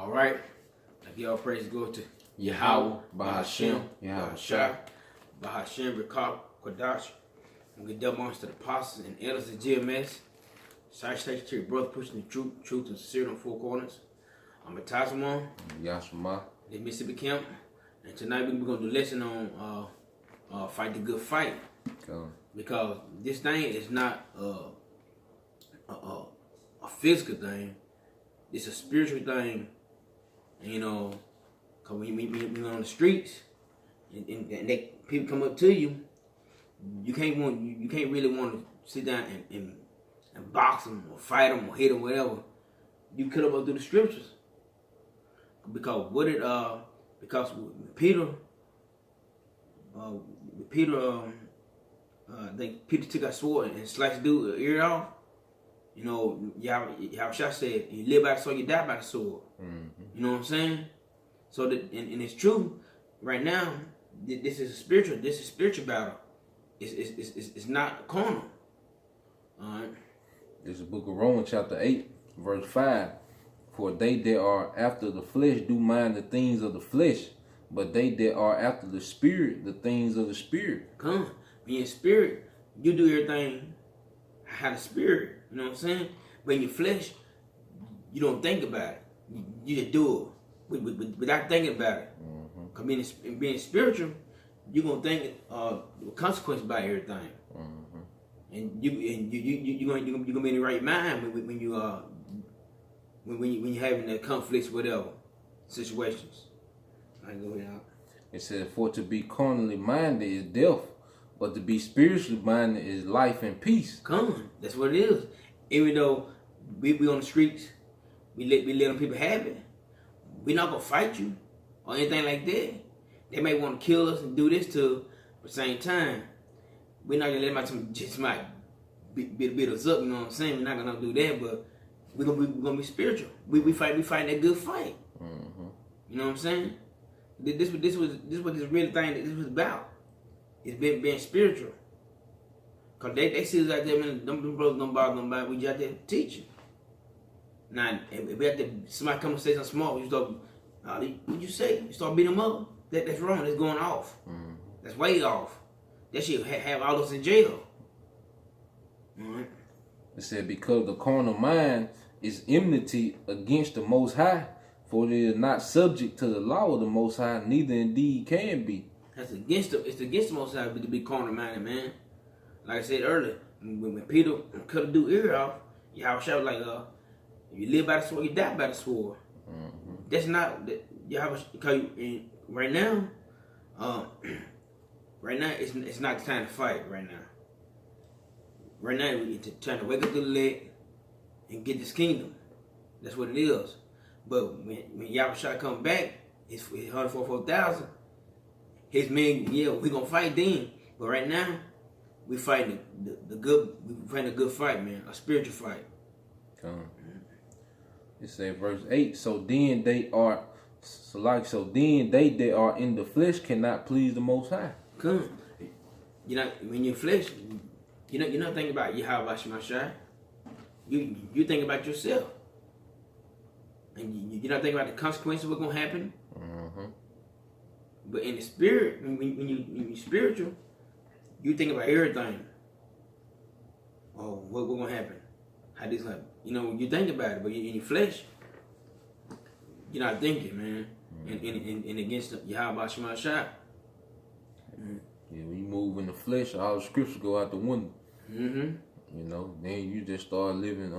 All right. Like y'all praise go to Yahweh, Bahashem, Yahushua, Bahashem, Rekab, Kodash. We get double honors to the apostles and elders of GMS. Salutation to your brother pushing the truth and sincerity on four corners. I'm a Tazamon. Yashima. The Mississippi Camp. And tonight we're going to do a lesson on fight the good fight. Because this thing is not a physical thing. It's a spiritual thing. And, you know, because when you're on the streets and people come up to you, you can't really want to sit down and box them or fight them or hit them, whatever. You cut them up through the scriptures. Because Peter took a sword and sliced dude's ear off. You know, Yahushua said, "You live by the sword, you die by the sword." Mm-hmm. You know what I'm saying? So that, and it's true. Right now, this is a spiritual battle. It's not carnal. All right. This is the book of Romans, chapter 8, verse 5. For they that are after the flesh do mind the things of the flesh, but they that are after the spirit, the things of the spirit. Come, being spirit, you do everything how the spirit. You know what I'm saying? But in your flesh, you don't think about it. You just do it without thinking about it. Mm-hmm. Cause being spiritual, you're gonna think the consequences about everything. Mm-hmm. And you're gonna be in the right mind when you're having the conflicts, whatever situations. I go out. It says, "For to be carnally minded is death, but to be spiritually minded is life and peace." Come on, that's what it is. Even though we on the streets, we let them people have it. We're not gonna fight you or anything like that. They may want to kill us and do this to, but at the same time, we're not gonna let them just might beat us up. You know what I'm saying? We're not gonna do that, but we're gonna be spiritual. We fight that good fight. Mm-hmm. You know what I'm saying? This what this real thing that this was about. It's being spiritual. Cause they see us out there, man. Them brothers don't bother nobody. We just out there teaching. Now, if we have to, somebody come and say something small, you start, what you say? You start beating them up. That's wrong. That's going off. Mm-hmm. That's way off. That shit have all us in jail. Mm-hmm. It said, because the carnal mind is enmity against the Most High, for it is not subject to the law of the Most High, neither indeed can be. It's against the Most High to be carnal minded, man. Like I said earlier, when Peter cut a dude's ear off, Yahushua was like, "You live by the sword, you die by the sword." Mm-hmm. That's not that Yahushua. Right now, it's not the time to fight. Right now, we're trying to wake up to the leg and get this kingdom. That's what it is. But when Yahushua come back, it's 144,000. His men, yeah, we gonna fight then. But right now, we fighting the good. We fighting a good fight, man. A spiritual fight. It says verse 8. So then they that are in the flesh cannot please the Most High. Come, when you're flesh, you're not thinking about Yahweh Shemashai. You think about yourself, and you're not thinking about the consequences of what's gonna happen. Mm-hmm. But in the spirit, when you're spiritual, you think about everything. Oh, what's gonna happen? How this happen? You know, you think about it, but in your flesh, you're not thinking, man. Mm-hmm. And against Yahweh Shemashai. Mm-hmm. Yeah, when you move in the flesh, all the scriptures go out the window. Mm-hmm. You know, then you just start living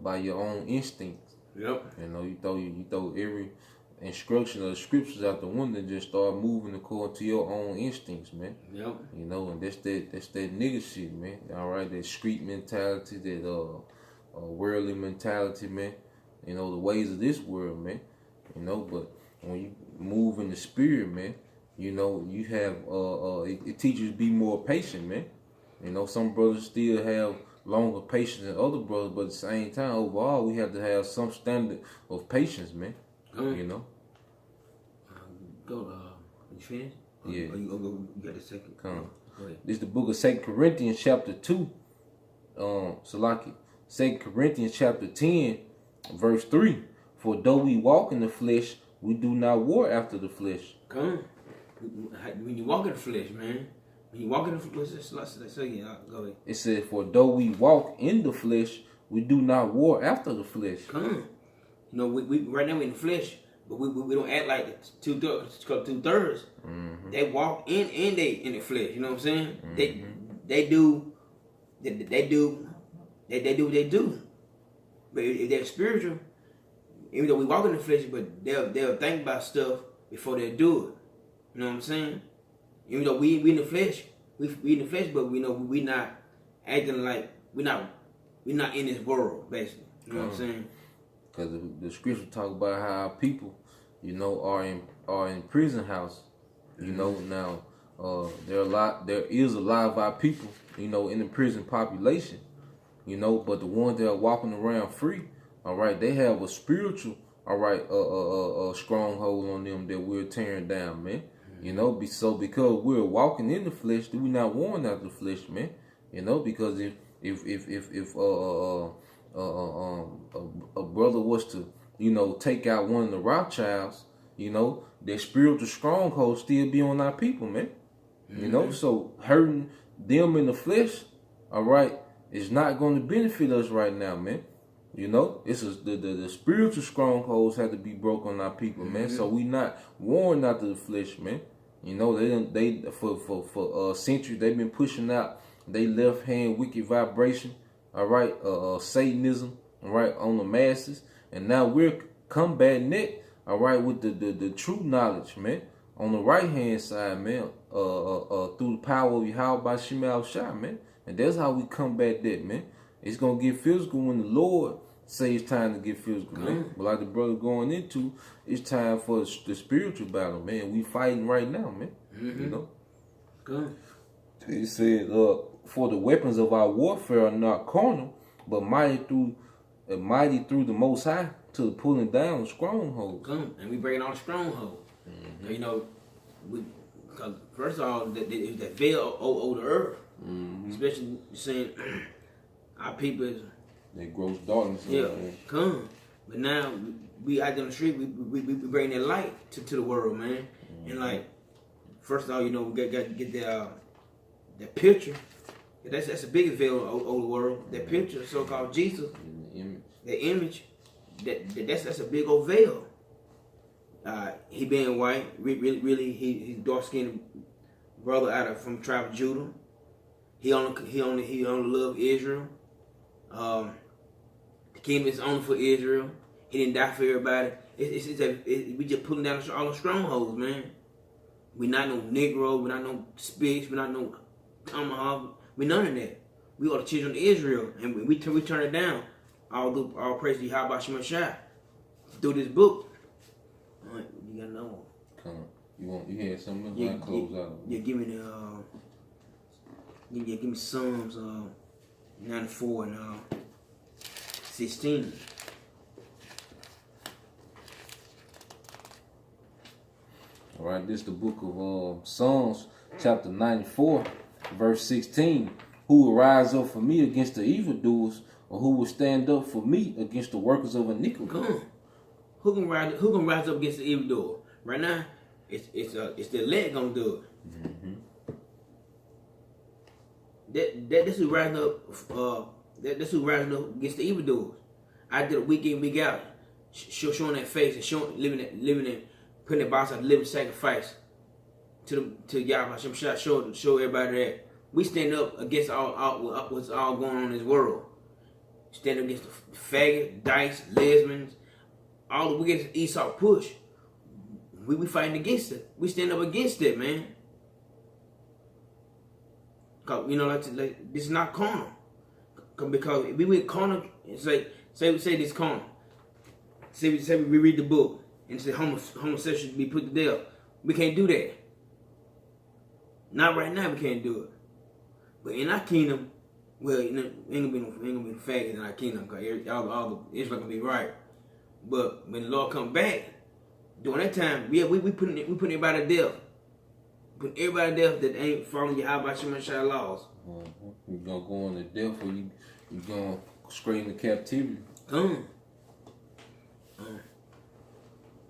by your own instincts. Yep. You know, you throw every instruction of the scriptures out the window and just start moving according to your own instincts, man. Yep. You know, and that's that nigga shit, man. All right, that street mentality, that worldly mentality, man. You know, the ways of this world, man. You know, but when you move in the spirit, man, you know, you have it teaches you to be more patient, man. You know, some brothers still have longer patience than other brothers, but at the same time, overall, we have to have some standard of patience, man. You know. You finished? Yeah. You got a second? Come. Go ahead. This is the book of 2 Corinthians chapter 2. Salaki. 2 Corinthians chapter 10, Verse 3. For though we walk in the flesh, we do not war after the flesh. Come. When you walk in the flesh, man. When you walk in the flesh, let's say, yeah, go ahead. It says, for though we walk in the flesh, we do not war after the flesh. Come. You know, we right now we're in the flesh, but we don't act like it's 2/3. It's called 2/3. They walk in the flesh. You know what I'm saying? They do what they do. But if they're spiritual, even though we walk in the flesh, but they'll think about stuff before they do it. You know what I'm saying? Even though we in the flesh, we in the flesh, but we know we not acting like we not in this world, basically. You know what I'm saying? Because the scripture talk about how our people, you know, are in prison house. You know, now there is a lot of our people, you know, in the prison population. You know, but the ones that are walking around free, all right, they have a spiritual, all right, a stronghold on them that we're tearing down, man. You know, so because we're walking in the flesh, do we not warn out the flesh, man? You know, because if a brother was to, you know, take out one of the Rothschilds, you know, their spiritual stronghold still be on our people, man. You know, so hurting them in the flesh, all right, is not going to benefit us right now, man. You know, the spiritual strongholds have to be broken on our people, man. So we not warring out the flesh, man. You know, they for centuries they've been pushing out they left hand wicked vibration, all right, Satanism, all right, on the masses, and now we're combating it, all right, with the true knowledge, man, on the right hand side, man, through the power of Yahweh by Shemal Shah, man, and that's how we combat that, man. It's gonna get physical when the Lord say it's time to get physical, man. But like the brother going into, it's time for the spiritual battle, man. We fighting right now, man. You know. Good. He said, for the weapons of our warfare are not carnal, but mighty through the Most High to the pulling down of strongholds. Come, and we breaking all the strongholds. You know, cause first of all, that veil over the earth, especially saying our people is that gross darkness. Yeah, come. But now we out there on the street, we bring that light to the world, man. And like, first of all, you know, we got to get that picture. That's the biggest veil over the world. That picture, so-called Jesus, the image, that's a big old veil. He being white, really, he's dark-skinned brother from the tribe of Judah. He only loved Israel. The kingdom is only for Israel. He didn't die for everybody. We just pulling down all the strongholds, man. We not no Negro, we not no Spitz, we not no Tomahawk, we none of that. We are the children of Israel, and we turn it down. All praise to Yahweh Shema Shai through this book. All right, you gotta know. Come on. You had something else? Yeah, close out. Yeah, give me Psalms 94 and 16. All right, this is the book of Psalms, chapter 94, verse 16. Who will rise up for me against the evildoers, or who will stand up for me against the workers of iniquity? Come on. Who can rise up against the evildoer? Right now, it's the elect gonna do it. That's who rising up. That's who rising up against the evildoers. I did a week in, week out, showing that face and living it, putting that box out, living sacrifice to Yahweh Hashem Shah. Show everybody that we stand up against all what's all going on in this world. Stand up against the faggot, dice, lesbians, all the wicked Esau push. We fighting against it. We stand up against it, man. Cause you know, like this is not carnal. Because we with carnal, say this carnal. Say we read the book and say homosexual should be put to death. We can't do that. Not right now. We can't do it. But in our kingdom, well, ain't gonna be no faggots in our kingdom. Cause all the Israel gonna be right. But when the Lord come back, during that time, we putting everybody to death. Put everybody to death that ain't following Yahweh Shema Shai laws. You gonna go on to death, or you gonna straight into captivity? Come.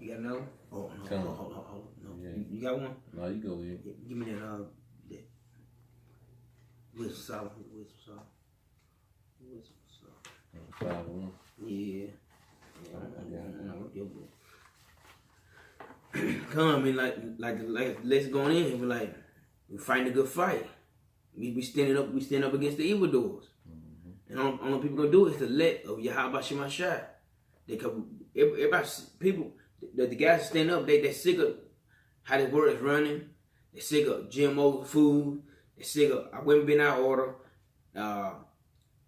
You got another? Oh no, Come. hold on. No. Yeah. You got one? No, you go ahead. Give me that wisdom solid. Wisdom solid. 5-1. Yeah. Come, I mean, like, let's go in here. We fighting a good fight. We stand up against the evildoers. And all people gonna do is the let of Yahweh Shemashah. They come, everybody, people, the guys stand up. They sick of how the world is running. They sick of GMO food. They sick of our women being out of order.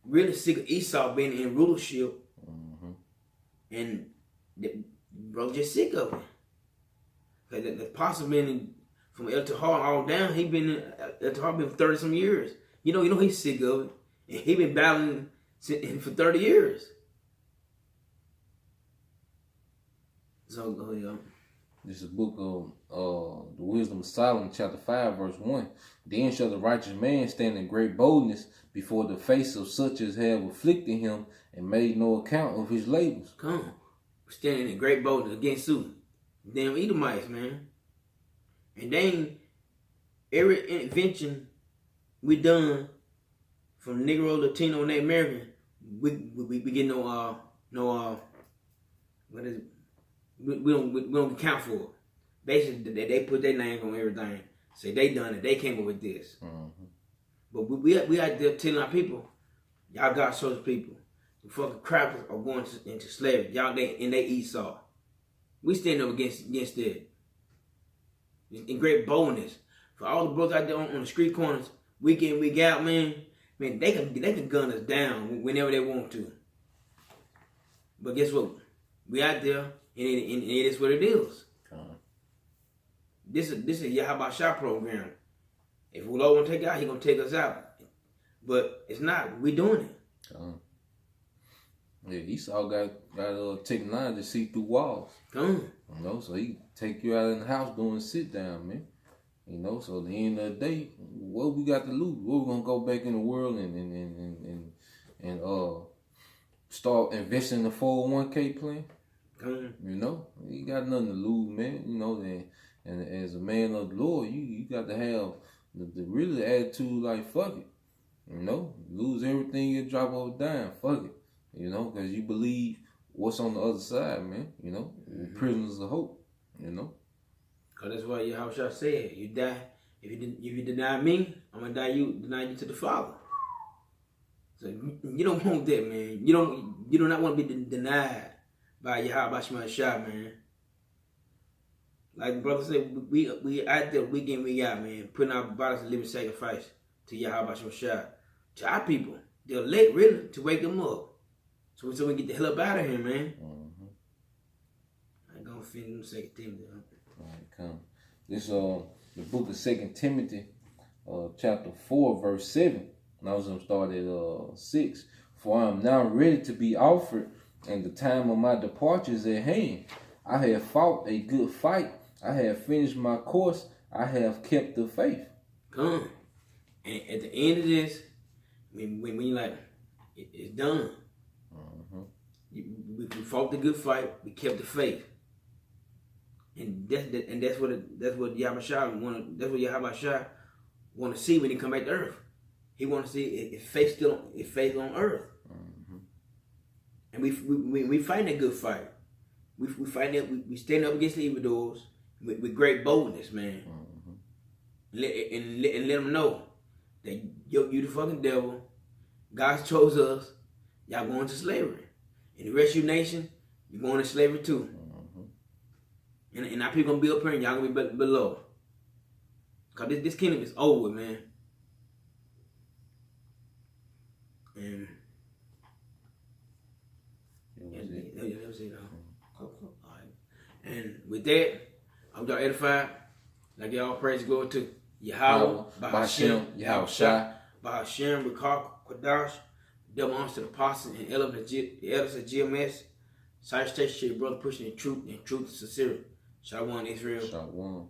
Really sick of Esau being in rulership. And bro, just sick of it. Cause the apostle been from El Tahar all down. He been in El Tahar been for 30 some years. You know he's sick of it, and he been battling for 30 years. So go ahead. This is a book of the Wisdom of Solomon, chapter 5, verse 1. Then shall the righteous man stand in great boldness before the face of such as have afflicted him and made no account of his labors. Come, standing in great boldness against who? Damn Edomites, man. And then every intervention we done from Negro, Latino, and Native American, we get no what is it? We don't account for it. Basically, they put their names on everything. Say they done it. They came up with this. But we out there telling our people, y'all God's chosen people. The fucking crackers are going into slavery. Y'all they Esau. We stand up against that. In great boldness. For all the brothers out there on the street corners, week in, week out, man, they can gun us down whenever they want to. But guess what? We out there, and it is what it is. This is Yahweh Shah program. If we Lord want to take out, He gonna take us out. But it's not. We doing it. Yeah, Esau got technology to see through walls. You know, so he take you out in the house doing sit down, man. You know, so at the end of the day, what we got to lose? We're gonna go back in the world and start investing in the 401k plan. You know, you got nothing to lose, man. You know, and as a man of the Lord, you got to have the really attitude like fuck it. You know, lose everything you drop over dime, fuck it. You know, because you believe what's on the other side, man. You know, prisoners of hope. You know, because that's why Yahweh said, you die. If you deny me, I'm gonna deny you to the Father. So you don't want that, man. You do not want to be denied by Yahweh Shah, man. Like the brother said, we out there week in, week out, man, putting our bodies as a living sacrifice to Yahweh Shah, to our people. The elect, really, to wake them up. So we get the hell up out of here, man. I ain't gonna finish 2 Timothy. All right, come. This the book of 2 Timothy, chapter 4, verse 7. And I was gonna start at 6. For I am now ready to be offered, and the time of my departure is at hand. I have fought a good fight. I have finished my course. I have kept the faith. Come. And at the end of this, when you like, it's done. We fought the good fight. We kept the faith, and that's what Yahweh Shah want. That's what Yahweh Shah want to see when he come back to earth. He want to see if faith on earth, and we fight a good fight. We fight it. We stand up against the evildoers with great boldness, man, and let them know that you the fucking devil. God chose us. Y'all going to slavery. And the rest of your nation, you're going to slavery too. And our people gonna be up here and y'all gonna be below. Cause this kingdom is over, man. And that was it. And with that, I'm y'all edified. Like y'all praise glory to Yahweh, Bahashem, Yahweh Shah, Bahashem, Rekar, Kodash, double honors to the apostles and the elders of GMS. Salutations to your brother pushing in truth and sincerity. Shalom, Israel. Shalom.